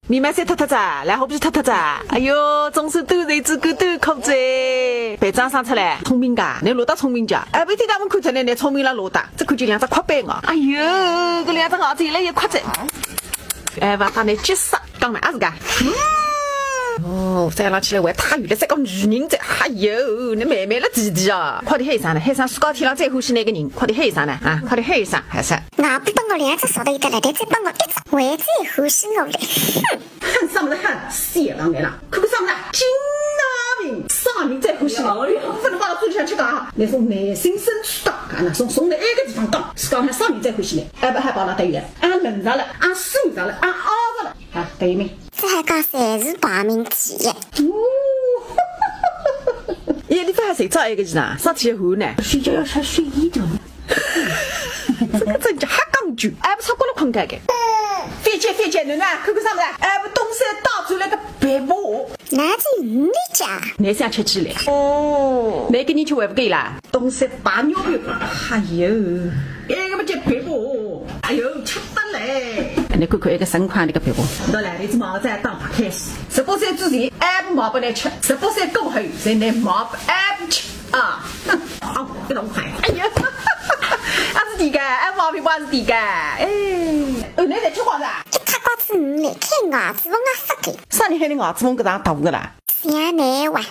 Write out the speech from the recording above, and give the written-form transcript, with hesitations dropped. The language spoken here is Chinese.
米麦菜脱脱咋？来好不是脱脱咋？哎哟，总是都人之狗都口子。班长上出来，聪明噶，你罗大聪明家。哎，每天他们看出来你聪明了罗大，这看就两只快板哦。哎哟，这两只牙子越来越夸张。哎，把他那结实，讲嘛是噶。哦，再浪起来还太远了，再讲女人在，哎呦，你妹妹了弟弟啊！快点喊上来，喊上苏高天上最欢喜那个人，快点喊上来啊！快点喊上，还是。我不帮我两只手头有得来，但再帮我一只，还最欢喜我嘞！喊什么子喊？谢上来了，看看什么子？金大明，啥人最欢喜你？不能把我嘴里向去讲，你从内心深处讲，那从哪个地方讲？是讲啥人最欢喜你？哎不还帮他对的，俺轮上了，俺手上了，俺熬上了，啊对没？这还讲才是排名第一。耶，你发现谁找一个人啊？上天后呢？睡觉要穿睡衣的。这个真叫还讲究，还不超过了困觉的。费姐，囡囡，看看啥子？还不东山倒出来个白毛。那是你的家。你想吃鸡嘞？哦，那个你去还不给啦？东山把牛肉，哎呦，那个不叫白毛，哎呦，吃得嘞。你看看一个3块那个白毛，到来那只毛在当打开始，18岁之前还不毛不来吃，18岁过后才能毛不还不吃啊！好，别动快，哎呀。俺是第个，俺毛皮不是第个，哎，你在吃花子？一塌瓜子你来看牙齿往我发给。啥你喊你牙齿往搿上打个啦？想难玩。